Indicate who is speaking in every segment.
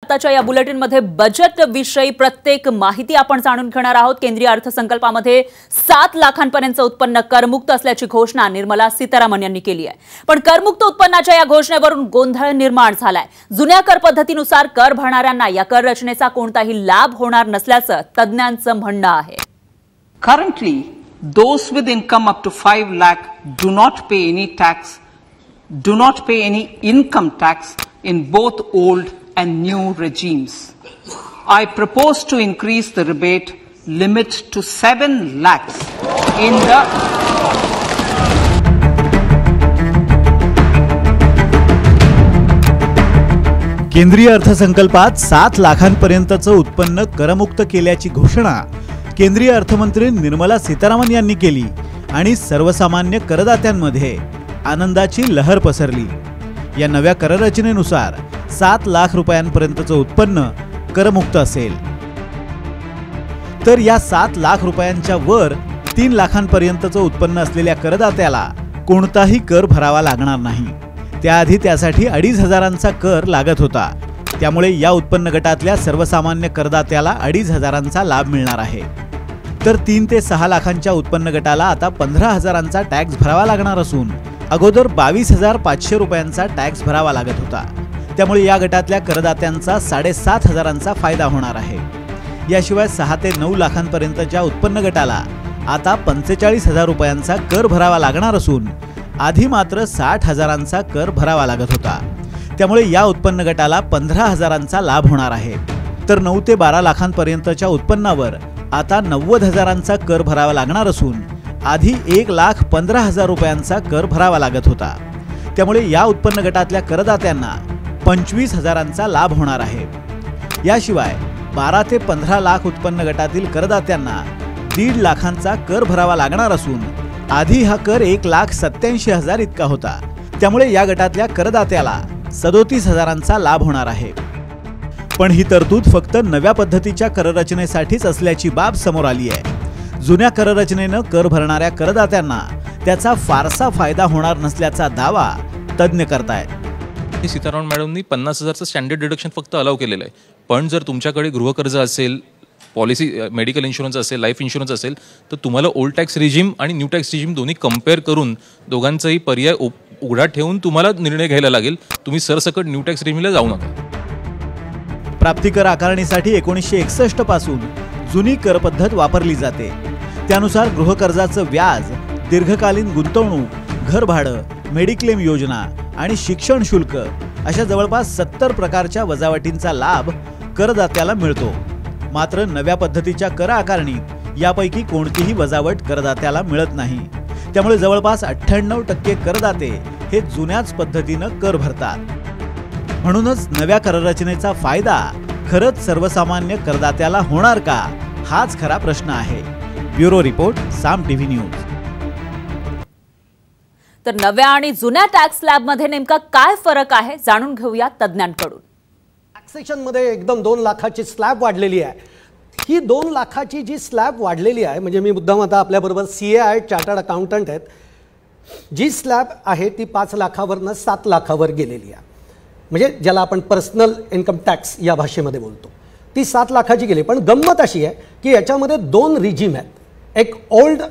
Speaker 1: आताच्या या बुलेटिनमध्ये बजेट विषयी प्रत्येक माहिती आपण जाणून घेणार आहोत। केंद्रीय अर्थसंकल्पामध्ये 7 लाखांपर्यंत उत्पन्न करमुक्त असल्याची घोषणा निर्मला सीतारामन यांनी केली आहे। पण करमुक्त उत्पन्नाच्या या घोषणेवरून गोंधळ निर्माण झालाय। जुन्या कर पद्धतीनुसार कर भरणाऱ्यांना या कर रचनेचा कोणताही लाभ होणार नसल्याचं तज्ञांचं म्हणणं आहे।
Speaker 2: Currently, those with income up to 5 lakh do not pay any income tax in both old and new regimes. I propose to increase the rebate limit to 7 lakhs in the
Speaker 3: केंद्रीय अर्थसंकल्पात 7 लाखांपर्यंतचं उत्पन्न करमुक्त केल्याची घोषणा केंद्रीय अर्थमंत्री निर्मला सीतारामन यांनी केली आणि सर्वसामान्य करदात्यांमध्ये आनंदाची लहर पसरली। या नव्या कररचनेनुसार 7 लाख रुपयांपर्यंतचं उत्पन्न करमुक्त असेल, तर या 7 लाख रुपयांच्या वर 3 लाखांपर्यंतचं उत्पन्न असलेल्या करदात्याला कोणताही कर भरावा लागणार नाही। त्याआधी त्यासाठी 2,500चा कर लागत होता। त्यामुळे या उत्पन्न गटातल्या सर्वसामान्य करदात्याला 2,500चा लाभ मिळणार आहे। तर 3 ते 6 लाखांच्या उत्पन्न गटाला आता 15,000चा टॅक्स भरावा लागणार असून अगोदर 22,500 रुपयांचा टॅक्स भरावा लागत होता। त्यामुळे या गटातल्या करदात्यांचा 7,500चा फायदा होणार आहे। याशिवाय 6 ते 9 लाखांपर्यंतच्या उत्पन्न गटाला आता 45,000 रुपयांचा कर भरावा लागणार असून आधी मात्र 60,000चा कर भरावा लागत होता। त्यामुळे या उत्पन्न गटाला 15,000चा लाभ होणार आहे। तर 9 ते 12 लाखांपर्यंतच्या उत्पन्नावर आता 90,000चा कर भरावा लागणार असून आधी 1,15,000 रुपयांचा कर भरावा लागत होता। त्यामुळे या उत्पन्न गटातल्या करदात्यांना 25,000चा लाभ होणार आहे। याशिवाय 12 ते 15 लाख उत्पन्न गटातील करदात्यांना 1.5 लाखांचा कर भरावा लागणार असून आधी हा कर 1,87,000 इतका होता। त्यामुळे या गटातल्या करदात्याला 37,000चा लाभ होणार आहे। पण ही तरतूद फक्त नव्या पद्धतीच्या कररचनेसाठीच असल्याची बाब समोर आली आहे। जुन्या कररचनेनं कर भरणाऱ्या करदात्यांना त्याचा फारसा फायदा होणार नसल्याचा दावा तज्ञ करतायत।
Speaker 4: सीतारामन मॅडमनी 50,000चं स्टँडर्ड डिडक्शन फक्त अलाउ केलेलं आहे। पण जर तुमच्याकडे गृहकर्ज असेल, पॉलिसी मेडिकल इन्शुरन्स असेल, लाईफ इन्शुरन्स असेल, तर तुम्हाला ओल्ड टॅक्स रिजिम आणि न्यू टॅक्स रिजिम दोन्ही कंपेअर करून दोघांचाही पर्याय उघडा ठेवून तुम्हाला निर्णय घ्यायला लागेल। तुम्ही सरसकट न्यू टॅक्स रिजिमला जाऊ नका।
Speaker 3: प्राप्तिकर आकारणीसाठी 1961 पासून जुनी कर पद्धत वापरली जाते। त्यानुसार गृहकर्जाचं व्याज, दीर्घकालीन गुंतवणूक, घर भाडं, मेडिक्लेम योजना आणि शिक्षण शुल्क अशा जवळपास 70 प्रकारच्या वजावटींचा लाभ करदात्याला मिळतो। मात्र नव्या पद्धतीच्या कर आकारणीत यापैकी कोणतीही वजावट करदात्याला मिळत नाही। त्यामुळे जवळपास 98% करदाते हे जुन्याच पद्धतीनं कर भरतात। म्हणूनच नव्या कररचनेचा फायदा खरंच सर्वसामान्य करदात्याला होणार का, हाच खरा प्रश्न आहे। ब्युरो रिपोर्ट, साम टीव्ही न्यूज।
Speaker 1: तर नव्या आणि जुन्या टॅक्स स्लॅबमध्ये नेमका काय फरक आहे जाणून घेऊया तज्ञांकडून।
Speaker 5: टॅक्सेशन मध्ये एकदम 2 लाखाची स्लॅब वाढलेली आहे। ही 2 लाखाची जी स्लॅब वाढलेली आहे, म्हणजे मी मुद्दाम आता आपल्याबरोबर CA आहेत, चार्टर्ड अकाउंटंट आहेत, जी स्लॅब आहे ती 5 लाखावरनं 7 लाखावर गेलेली आहे। म्हणजे ज्याला आपण पर्सनल इन्कम टॅक्स या भाषेमध्ये बोलतो, ती 7 लाखाची गेली। पण गंमत अशी आहे की याच्यामध्ये 2 रिजिम आहेत, एक ओल्ड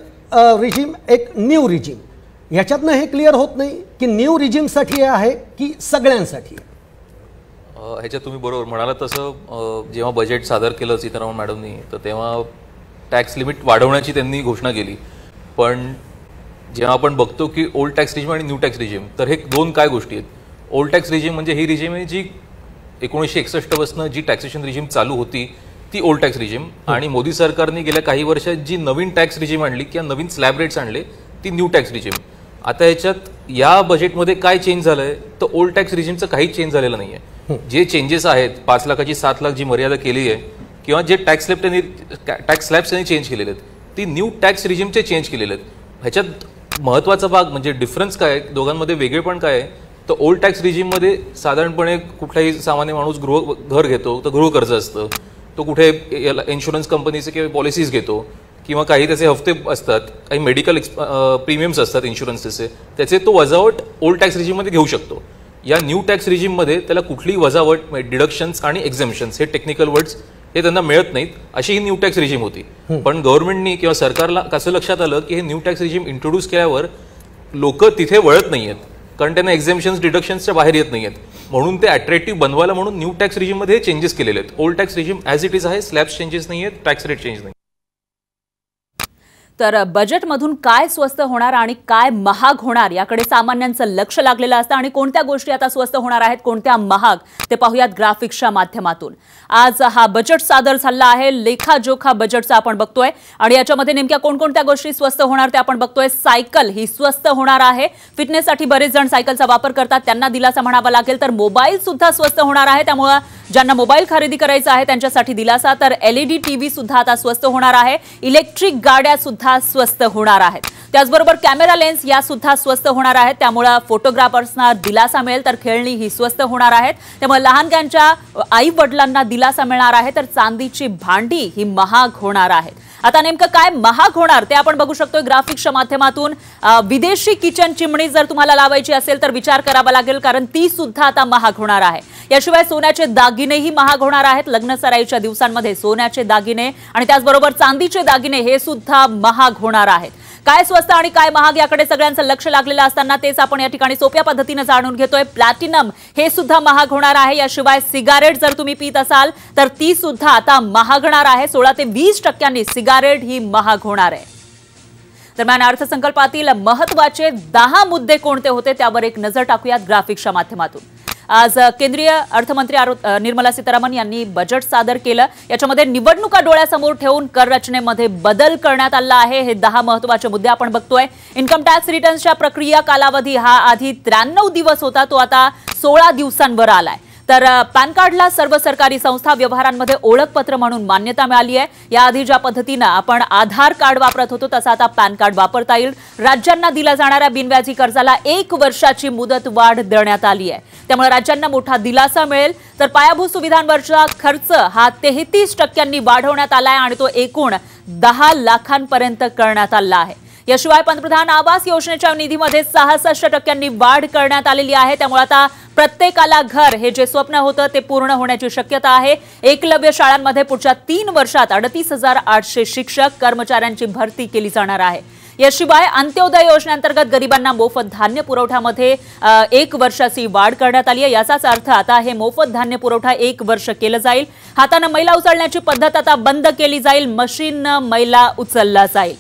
Speaker 5: रिजिम, एक न्यू रिजिम। याच्यातनं हे क्लिअर होत नाही की न्यू रिजिमसाठी आहे की सगळ्यांसाठी।
Speaker 4: ह्याच्यात तुम्ही बरोबर म्हणालात तसं जेव्हा बजेट सादर केलं सीतारामन मॅडमनी, तर तेव्हा टॅक्स लिमिट वाढवण्याची त्यांनी घोषणा केली। पण जेव्हा आपण बघतो की ओल्ड टॅक्स रिजिम आणि न्यू टॅक्स रिजिम, तर हे 2 काय गोष्टी आहेत। ओल्ड टॅक्स रिजिम म्हणजे ही रिजिम आहे जी 1961 पासून जी टॅक्सेशन रिजिम चालू होती ती ओल्ड टॅक्स रिजिम, आणि मोदी सरकारने गेल्या काही वर्षात जी नवीन टॅक्स रिजिम आणली किंवा नवीन स्लॅब रेट्स आणले ती न्यू टॅक्स रिजिम। आता याच्यात या बजेटमध्ये काय चेंज झालंय, तर ओल्ड टॅक्स रिजिमचं काही चेंज झालेलं नाहीये। जे चेंजेस आहेत, 5 लाखाची 7 लाख जी मर्यादा केली आहे किंवा जे टॅक्स स्लॅब्स त्यांनी चेंज केलेले आहेत, ती न्यू टॅक्स रिजिमचे चेंज केलेले आहेत। ह्याच्यात महत्त्वाचा भाग म्हणजे डिफरन्स काय आहे, दोघांमध्ये वेगळेपण काय आहे, तर ओल्ड टॅक्स रिजिममध्ये साधारणपणे कुठलाही सामान्य माणूस घर घेतो तर गृहकर्ज असतं, तो कुठे इन्शुरन्स कंपनीचे किंवा पॉलिसीज घेतो किंवा काही त्याचे हफ्ते असतात, काही मेडिकल प्रीमियम्स असतात इन्शुरन्सचे, त्याचे तो वजावट ओल्ड टॅक्स रिजिममध्ये घेऊ शकतो। या न्यू टॅक्स रिजिममध्ये त्याला कुठलीही वजावट डिडक्शन्स आणि एक्झेम्पशन्स हे टेक्निकल वर्ड्स हे त्यांना मिळत नाहीत, अशी ही न्यू टॅक्स रिजिम होती. पण गव्हर्नमेंटनी किंवा सरकारला कसं लक्षात आलं की हे न्यू टॅक्स रिजिम इंट्रोड्यूस केल्यावर लोक तिथे वळत नाहीयेत, कारण त्यांना एक्झेम्पशन्स डिडक्शन्सच्या बाहेर येत नाहीयेत. म्हणून ते अट्रॅक्टिव्ह बनवायला म्हणून न्यू टॅक्स रिजिममध्ये चेंजेस केलेले आहेत. Old tax regime as it is आहे, स्लॅब्स चेंजेस नाही आहेत, टॅक्स रेट चेंज नाही.
Speaker 1: तर बजेटमधून काय स्वस्त होणार आणि काय महाग होणार याकडे सामान्यांचं लक्ष लागलेलं असतं आणि कोणत्या गोष्टी आता स्वस्त होणार आहेत, कोणत्या महाग, ते पाहूयात ग्राफिक्सच्या माध्यमातून. आज हा बजेट सादर झाला आहे, लेखाजोखा बजेटचा आपण बघतोय आणि याच्यामध्ये नेमक्या कोणकोणत्या गोष्टी स्वस्त होणार ते आपण बघतोय. सायकल ही स्वस्त होणार आहे. फिटनेससाठी बरेच जण सायकलचा वापर करतात, त्यांना दिलासा म्हणावा लागेल. तर मोबाईल सुद्धा स्वस्त होणार आहे, त्यामुळे ज्यांना मोबाईल खरेदी करायचा आहे त्यांच्यासाठी दिलासा. तर LED टीव्ही सुद्धा आता स्वस्त होणार आहे. इलेक्ट्रिक गाड्या सुद्धा स्वस्त होणार आहेत. त्याचबरोबर कॅमेरा लेन्स या सुद्धा स्वस्त होणार आहेत, त्यामुळे फोटोग्राफर्सना दिलासा मिळेल. तर खेळणी ही स्वस्त होणार आहेत, त्यामुळे लहानग्यांच्या आई वडिलांना दिलासा मिळणार आहे. तर चांदीची भांडी ही महाग होणार आहेत. आता नेमकं काय महाग होणार ते आपण बघू शकतो ग्राफिक्सच्या माध्यमातून. विदेशी किचन चिमणी जर तुम्हाला लावायची असेल तर विचार करावा लागेल, कारण ती सुद्धा आता महाग होणार आहे. याशिवाय सोन्याचे दागिनेही महाग होणार आहेत. लग्नसराईच्या दिवसांमध्ये सोन्याचे दागिने आणि त्याचबरोबर चांदीचे दागिने हे सुद्धा महाग होणार आहेत. काय स्वस्त आणि काय महाग याकडे सगळ्यांचं लक्ष लागलेलं असताना तेच आपण या ठिकाणी सोप्या पद्धतीने जाणून घेतोय. प्लॅटिनम हे सुद्धा महाग होणार आहे. याशिवाय सिगारेट जर तुम्ही पीत असाल तर ती सुद्धा आता महागणार आहे. 16 ते 20% सिगारेट ही महाग होणार आहे. दरम्यान अर्थसंकल्पातील महत्त्वाचे 10 मुद्दे कोणते होते त्यावर एक नजर टाकूयात ग्राफिक्सच्या माध्यमातून. आज केंद्रीय अर्थमंत्री निर्मला सीतारामन यांनी बजेट सादर केलं. याच्यामध्ये निवडणुका डोळ्यासमोर ठेवून कर रचनेमध्ये बदल करण्यात आला आहे. हे 10 महत्त्वाचे मुद्दे आपण बघतोय. इन्कम टॅक्स रिटर्न्सच्या प्रक्रिया कालावधी हा आधी 93 दिवस होता, तो आता 16 दिवसांवर आलाय. तर पॅन कार्डला सर्व सरकारी संस्था व्यवहारांमध्ये ओळखपत्र म्हणून मान्यता मिळाली आहे. याआधी ज्या पद्धतीनं आपण आधार कार्ड वापरत होतो तसं आता पॅन कार्ड वापरता येईल. राज्यांना दिल्या जाणाऱ्या बिनव्याजी कर्जाला 1 वर्षाची मुदत वाढ देण्यात आली आहे, त्यामुळे राज्यांना मोठा दिलासा मिळेल. तर पायाभूत सुविधांवरचा खर्च हा 33% वाढवण्यात आला आहे आणि तो एकूण 10 लाखांपर्यंत करण्यात आला आहे. याशिवाय पंतप्रधान आवास योजनेच्या निधीमध्ये 66% वाढ करण्यात आलेली आहे, त्यामुळे आता प्रत्येकाला घर हे जे स्वप्न होतं ते पूर्ण होण्याची शक्यता आहे. एकलव्य शाळांमध्ये पुढच्या 3 वर्षात 38,800 शिक्षक कर्मचाऱ्यांची भरती केली जाणार आहे. याशिवाय अंत्योदय योजनेअंतर्गत गरिबांना मोफत धान्य पुरवठ्यामध्ये 1 वर्षाची वाढ करण्यात आली आहे. याचाच अर्थ आता हे मोफत धान्य पुरवठा 1 वर्ष केलं जाईल. हाताने मैला उचलण्याची पद्धत आता बंद केली जाईल, मशीनने मैला उचलला जाईल.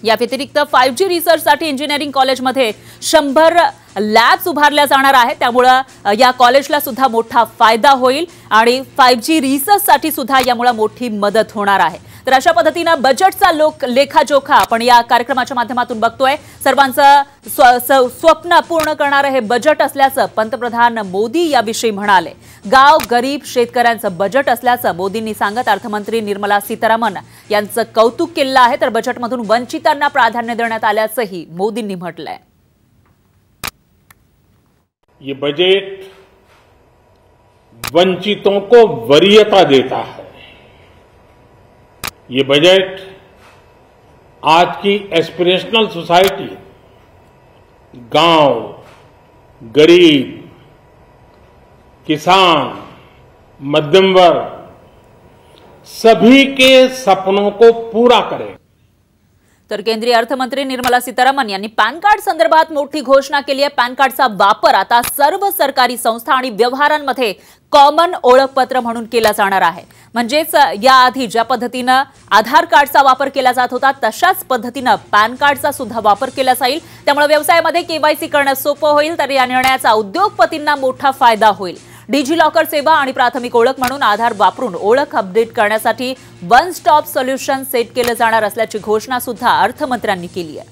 Speaker 1: या व्यतिरिक्त 5G रिसर्चसाठी इंजिनिअरिंग कॉलेजमध्ये 100 लॅब्स उभारल्या जाणार आहेत, त्यामुळे या कॉलेजला सुद्धा मोठा फायदा होईल आणि 5G रिसर्चसाठी सुद्धा यामुळे मोठी मदत होणार आहे. तर अशा पद्धतीनं बजेटचा लेखाजोखा आपण या कार्यक्रमाच्या माध्यमातून बघतोय. सर्वांचं स्वप्न पूर्ण करणारं हे बजेट असल्याचं पंतप्रधान मोदी याविषयी म्हणाले. गाव गरीब शेतकऱ्यांचं बजेट असल्याचं मोदींनी सांगत अर्थमंत्री निर्मला सीतारामन यांचं कौतुक केलं आहे. तर बजेटमधून वंचितांना प्राधान्य देण्यात आल्याचंही मोदींनी म्हटलंय.
Speaker 6: ये बजट वंचितों को वरीयता देता है. ये बजट आज की एस्पिरेशनल सोसाइटी, गांव, गरीब, किसान, मध्यम वर्ग सभी के सपनों को पूरा करेगा.
Speaker 1: तर केंद्रीय अर्थमंत्री निर्मला सीतारामन यांनी पॅन कार्ड संदर्भात मोठी घोषणा केली आहे. पॅन कार्डचा वापर आता सर्व सरकारी संस्था आणि व्यवहारांमध्ये कॉमन ओळखपत्र म्हणून केला जाणार आहे. म्हणजेच याआधी ज्या पद्धतीनं आधार कार्डचा वापर केला जात होता तशाच पद्धतीनं पॅन कार्डचा सुद्धा वापर केला जाईल. त्यामुळे व्यवसायामध्ये KYC करणं सोपं होईल. तर या निर्णयाचा उद्योगपतींना मोठा फायदा होईल. डिजिलॉकर सेवा आणि प्राथमिक ओळख म्हणून आधार वापरून ओळख अपडेट करण्यासाठी वन स्टॉप सोल्युशन सेट केलं जाणार असल्याची घोषणा सुद्धा अर्थमंत्र्यांनी केली आहे.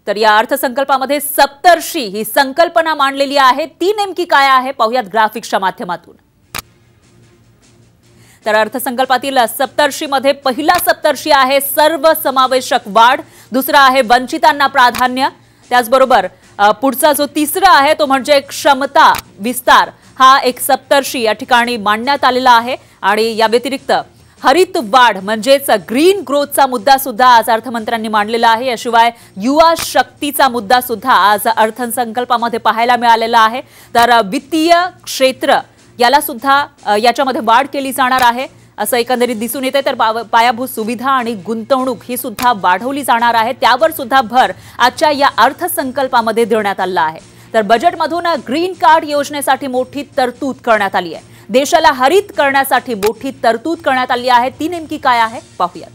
Speaker 1: तर या अर्थसंकल्पामध्ये सप्तर्षी ही संकल्पना मांडलेली आहे. ती नेमकी काय आहे पाहूयात ग्राफिक्सच्या माध्यमातून. तर अर्थसंकल्पातील सप्तर्षीमध्ये पहिला सप्तर्षी आहे सर्वसमावेशक वाढ, दुसरा आहे वंचितांना प्राधान्य, त्याचबरोबर पुढचा जो तिसरा आहे तो म्हणजे क्षमता विस्तार. हा एक सप्तर्षी या ठिकाणी मांडण्यात आलेला आहे. आणि या व्यतिरिक्त हरित वाढ म्हणजेच ग्रीन ग्रोथचा मुद्दा सुद्धा आज अर्थमंत्र्यांनी मांडलेला आहे। याशिवाय युवा शक्तीचा मुद्दा सुद्धा आज अर्थसंकल्पामध्ये पाहायला मिळालेला आहे। तर वित्तीय क्षेत्र याला सुद्धा याच्यामध्ये वाढ केली जाणार आहे असं एकंदरीत दिसून येते। तर पायाभूत सुविधा आणि गुंतवणूक ही सुद्धा वाढवली जाणार आहे, त्यावर सुद्धा भर आजच्या या अर्थसंकल्पामध्ये देण्यात आला आहे। तर बजेटमधून ग्रीन कार्ड योजनेसाठी मोठी तरतूद करण्यात आली आहे। देशाला हरित करण्यासाठी मोठी तरतूद करण्यात आली आहे। ती नेमकी काय आहे पाहूया।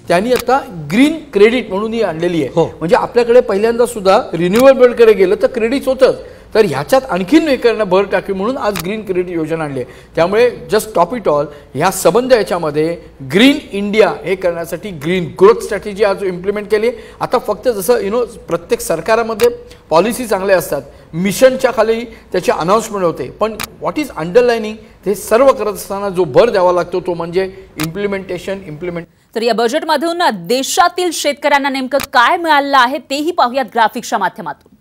Speaker 7: त्यांनी आता ग्रीन क्रेडिट म्हणून ही आणलेली आहे। म्हणजे आपल्याकडे पहिल्यांदा सुद्धा रिन्युएबलकडे गेलं तर क्रेडिट होतंच, तर ह्याच्यात आणखीन एकांना भर टाकी म्हणून आज ग्रीन क्रेडिट योजना आणली आहे। त्यामुळे जस्ट टॉप इट ऑल ह्या संबंध याच्यामध्ये ग्रीन इंडिया हे करण्यासाठी ग्रीन ग्रोथ स्ट्रॅटेजी आज इम्प्लिमेंट केली। आता फक्त जसं प्रत्येक सरकारामध्ये पॉलिसी चांगले असतात, मिशनच्या खाली त्याची अनाउन्समेंट होते, पण व्हॉट इज अंडरलाइनिंग ते सर्व करत असताना जो भर द्यावा लागतो तो म्हणजे इम्प्लिमेंट।
Speaker 1: तर या बजेटमधून देशातील शेतकऱ्यांना नेमकं काय मिळालं आहे तेही पाहूयात ग्राफिक्सच्या माध्यमातून।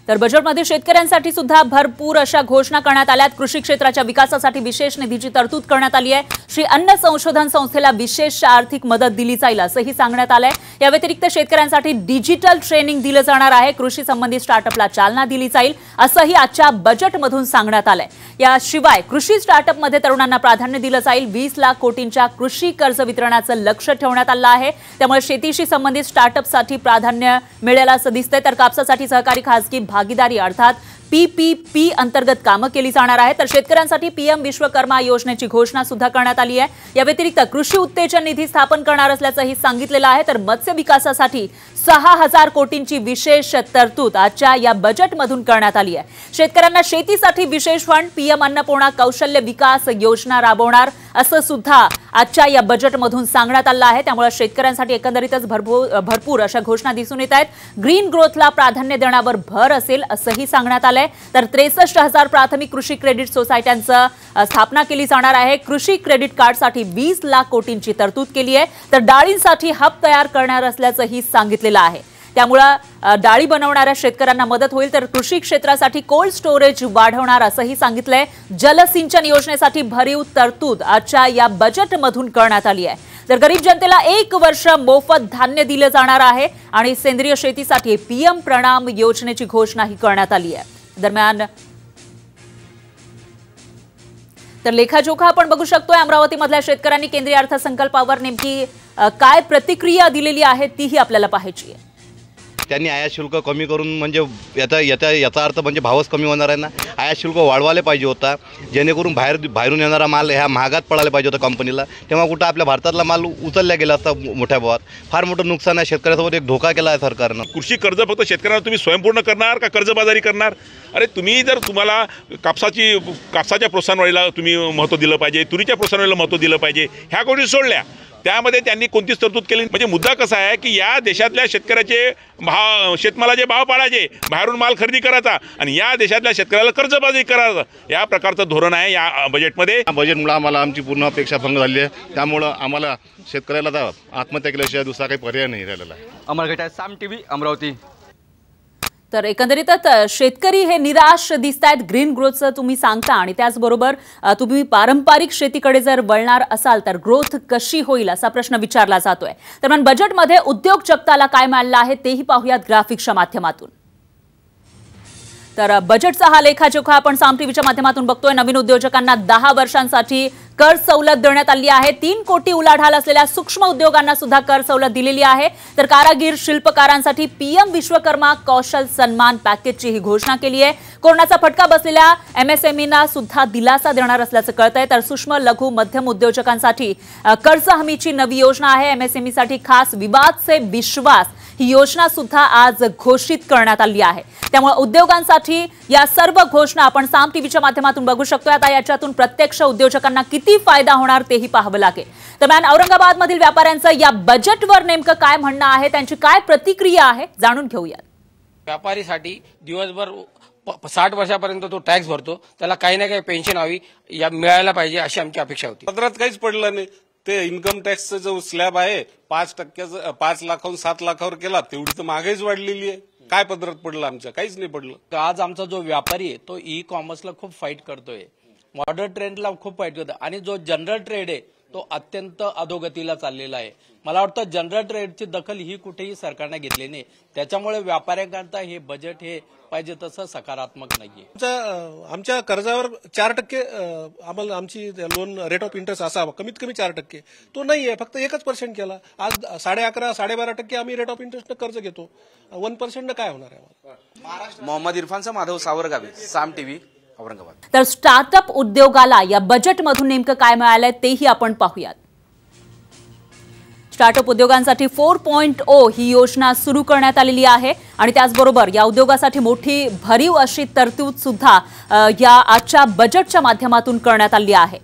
Speaker 1: तर बजेटमध्ये शेतकऱ्यांसाठी सुद्धा भरपूर अशा घोषणा करण्यात आल्यात। कृषी क्षेत्राच्या विकासासाठी विशेष निधीची तरतूद करण्यात आली आहे। श्री अन्न संशोधन संस्थेला विशेष आर्थिक मदत दिली जाईल असंही सांगण्यात आलंय। या व्यतिरिक्त शेतकऱ्यांसाठी डिजिटल ट्रेनिंग दिलं जाणार आहे। कृषी संबंधित स्टार्टअपला चालना दिली जाईल असंही आजच्या बजेटमधून सांगण्यात आलंय। याशिवाय कृषी स्टार्टअपमध्ये तरुणांना प्राधान्य दिलं जाईल। 20 लाख कोटींच्या कृषी कर्ज वितरणाचं लक्ष्य ठेवण्यात आलं आहे, त्यामुळे शेतीशी संबंधित स्टार्टअपसाठी प्राधान्य मिळेल असं दिसतंय। तर कापसासाठी सहकारी खासगी भागीदारी अर्थात PPP अंतर्गत कामं केली जाणार आहे। तर शेतकऱ्यांसाठी PM विश्वकर्मा योजनेची घोषणा सुद्धा करण्यात आली आहे। या व्यतिरिक्त कृषी उत्तेजन निधी स्थापन करणार असल्याचंही सांगितलेलं आहे। तर मत्स्य विकासासाठी 6000 कोटींची विशेष तरतूद आजच्या या बजेटमधून करण्यात आली आहे। शेतकऱ्यांना शेतीसाठी विशेष फंड PM अन्नपूर्णा कौशल्य विकास योजना राबवणार असं सुद्धा आजच्या या बजेटमधून सांगण्यात आलं आहे। त्यामुळे शेतकऱ्यांसाठी एकंदरीतच भरपूर अशा घोषणा दिसून येत आहेत। ग्रीन ग्रोथला प्राधान्य देण्यावर भर असेल असंही सांगण्यात आलंय। तर 63,000 प्राथमिक कृषी क्रेडिट सोसायट्यांचं स्थापना केली जाणार आहे। कृषी क्रेडिट कार्डसाठी 20 लाख कोटींची तरतूद केली आहे। तर डाळींसाठी हब तयार करणार असल्याचंही सांगितलेलं आहे। त्यामुळे डाळी बनवणाऱ्या शेतकऱ्यांना मदत होईल। तर कृषी क्षेत्रासाठी कोल्ड स्टोरेज वाढवणार असंही सांगितलंय। जलसिंचन योजनेसाठी भरीव तरतूद आजच्या या बजेटमधून करण्यात आली आहे। तर गरीब जनतेला 1 वर्ष मोफत धान्य दिलं जाणार आहे आणि सेंद्रिय शेतीसाठी PM प्रणाम योजनेची घोषणाही करण्यात आली आहे। दरम्यान तर लेखाजोखा आपण बघू शकतोय। अमरावतीमधल्या शेतकऱ्यांनी केंद्रीय अर्थसंकल्पावर नेमकी काय प्रतिक्रिया दिलेली आहे तीही आपल्याला पाहायची आहे।
Speaker 8: त्यांनी आयात शुल्क कमी करून म्हणजे याचा अर्थ म्हणजे भावच कमी होणार आहे ना। आयात शुल्क वाढवायला पाहिजे होता, जेणेकरून बाहेरून येणारा माल ह्या महागात पडायला पाहिजे होता कंपनीला। तेव्हा कुठं आपल्या भारतातला माल उचलला गेला असता मोठ्या भावात। फार मोठं नुकसान आहे, शेतकऱ्यासोबत एक धोका केला आहे सरकारनं।
Speaker 9: कृषी कर्ज फक्त शेतकऱ्यांना तुम्ही स्वयंपूर्ण करणार का कर्जबाजारी करणार? अरे तुम्ही जर तुम्हाला कापसाच्या प्रोत्साहन वाढीला तुम्ही महत्त्व दिलं पाहिजे, तुरीच्या प्रोत्साहन वाढीला महत्त्व दिलं पाहिजे, ह्या गोष्टी सोडल्या। त्यामध्ये त्यांनी कोणतीच तरतूद केली म्हणजे मुद्दा कसा आहे की या देशातल्या शेतकऱ्याचे शेतमालाचे भाव पाडायचे, बाहेरून माल खरेदी करायचा आणि या देशातल्या शेतकऱ्याला कर्जबाजारी करायचं, या प्रकारचं धोरण आहे या बजेटमध्ये।
Speaker 8: बजेटमुळे आम्हाला आमची पूर्ण अपेक्षा भंग झाली आहे। त्यामुळं आम्हाला शेतकऱ्याला आत्महत्या केल्याशिवाय दुसरा काही पर्याय नाही राहिलेला आहे।
Speaker 10: अमर घटाय, साम TV, अमरावती।
Speaker 1: तर एकंदरीतच शेतकरी हे निराश दिसतायत ग्रीन ग्रोथचं तुम्ही सांगता आणि त्याचबरोबर तुम्ही पारंपरिक शेतीकडे जर वळणार असाल तर ग्रोथ कशी होईल असा प्रश्न विचारला जातोय। दरम्यान बजेटमध्ये उद्योग जगताला काय मिळालं आहे तेही पाहूयात ग्राफिक्सच्या माध्यमातून। तर बजेटचा हा लेखाजोखा आपण साम टीव्हीच्या माध्यमातून बघतोय। नवीन उद्योजकांना 10 वर्षांसाठी कर सवलत देण्यात आली आहे। 3 कोटी उलाढाल असलेल्या सूक्ष्म उद्योगांना सुद्धा कर सवलत दिलेली आहे। तर कारागीर शिल्पकारांसाठी PM विश्वकर्मा कौशल सन्मान पॅकेजची ही घोषणा केली आहे। कोरोनाचा फटका बसलेल्या MSMEना सुद्धा दिलासा देणार असल्याचं कळतंय। तर सूक्ष्म लघु मध्यम उद्योजकांसाठी कर्ज हमीची नवी योजना आहे। MSMEसाठी खास विवाद से विश्वास ही योजना सुद्धा आज घोषित करण्यात आली आहे। त्यामुळे उद्योगांसाठी या सर्व घोषणा आपण साम टीव्हीच्या माध्यमातून बघू शकतो। आता याच्यातून प्रत्यक्ष उद्योजकांना किती फायदा होणार तेही पाहावं लागेल। दरम्यान औरंगाबादमधील व्यापाऱ्यांचं या बजेटवर नेमकं काय म्हणणं आहे, त्यांची काय प्रतिक्रिया आहे जाणून घेऊया।
Speaker 11: व्यापारीसाठी दिवसभर 60 वर्षापर्यंत तो टॅक्स भरतो, त्याला काही ना काही पेन्शन हवी या मिळायला पाहिजे अशी आमची अपेक्षा होती।
Speaker 12: पत्रात काहीच पडलं नाही। ते इन्कम टॅक्सचा जो स्लॅब आहे 5% 5 लाखाहून 7 लाखावर केला, तेवढी तर महागाईच वाढलेली आहे। काय पत्रात पडलं? आमच्या काहीच नाही पडलं।
Speaker 13: आज आमचा जो व्यापारी आहे तो ई कॉमर्सला खूप फाईट करतोय।
Speaker 11: मॉडर्न ट्रेडला खूप वाईट होतं आणि जो जनरल ट्रेड आहे तो अत्यंत अधोगतीला चाललेला आहे. मला वाटतं जनरल ट्रेडची दखल ही कुठेही सरकारने घेतली नाही. त्याच्यामुळे व्यापाऱ्यांकरता हे बजेट हे पाहिजे तसं सकारात्मक नाहीये.
Speaker 13: आमच्या कर्जावर 4% आम्हाला आमची लोन रेट ऑफ इंटरेस्ट असावा, कमीत कमी 4%. तो नाहीये, फक्त 1% केला. आज 11.5-12% आम्ही रेट ऑफ इंटरेस्ट कर्ज घेतो. 1% काय होणार आहे?
Speaker 10: मोहम्मद इरफानचा माधव सावरगावी, साम टीव्ही, औरंगाबाद.
Speaker 1: तर स्टार्टअप उद्योगाला या बजेटमधून नेमकं काय मिळालंय तेही आपण पाहूयात. स्टार्टअप उद्योगांसाठी 4.0 ही योजना सुरू करण्यात आलेली आहे आणि त्याचबरोबर या उद्योगासाठी मोठी भरीव अशी तरतूद सुद्धा या आजच्या बजेटच्या माध्यमातून करण्यात आली आहे.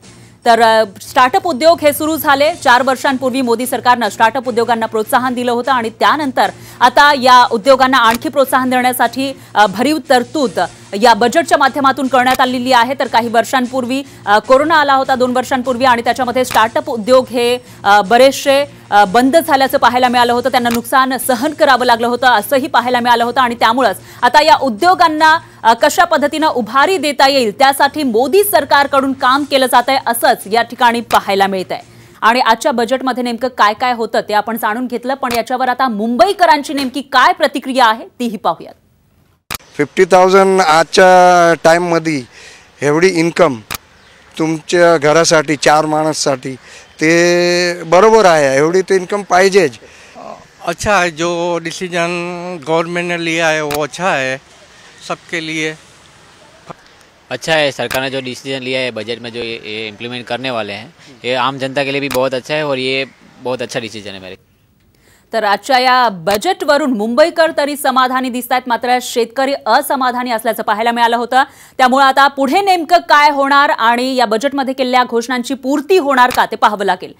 Speaker 1: तर स्टार्टअप उद्योग हे सुरू झाले 4 वर्षांपूर्वी मोदी सरकारनं स्टार्टअप उद्योगांना प्रोत्साहन दिलं होतं आणि त्यानंतर आता या उद्योगांना आणखी प्रोत्साहन देण्यासाठी भरीव तरतूद या बजेटच्या माध्यमातून करण्यात आलेली आहे. तर काही वर्षांपूर्वी कोरोना आला होता 2 वर्षांपूर्वी आणि त्याच्यामध्ये स्टार्टअप उद्योग हे बरेचसे बंद झाल्याचं पाहायला मिळालं होतं. त्यांना नुकसान सहन करावं लागलं होतं असंही पाहायला मिळालं होतं आणि त्यामुळेच आता या उद्योगांना कशा पद्धतीनं उभारी देता येईल त्यासाठी मोदी सरकारकडून काम केलं जात आहे असंच या ठिकाणी पाहायला मिळत आहे. आणि आजच्या बजेटमध्ये नेमकं काय काय होतं ते आपण जाणून घेतलं, पण याच्यावर आता मुंबईकरांची नेमकी काय प्रतिक्रिया आहे तीही पाहूयात.
Speaker 14: 50,000 आजच्या टाईममध्ये एवढी इन्कम तुमच्या घरासाठी 4 माणसासाठी ते बरोबर आहे. एवढी तो इन्कम पाहिजेच.
Speaker 15: अच्छा है, जो डिसीजन गवर्नमेंट ने लिया है वो अच्छा है सबके लिए.
Speaker 16: अच्छा है, सरकार ने जो डिसीजन लिया है बजट में जो ये इम्प्लीमेंट करने वाले हैं ये आम जनता के लिए भी बहुत अच्छा है और ये बहुत अच्छा डिसीजन है मेरे.
Speaker 1: तर आजच्या या बजेटवरून मुंबईकर तरी समाधानी दिसतात, मात्र शेतकरी असमाधानी असल्याचं पाहायला मिळालं होतं. त्यामुळे आता पुढे नेमकं काय होणार आणि या बजेटमध्ये केलेल्या घोषणांची पूर्ती होणार का ते पाहावं लागेल.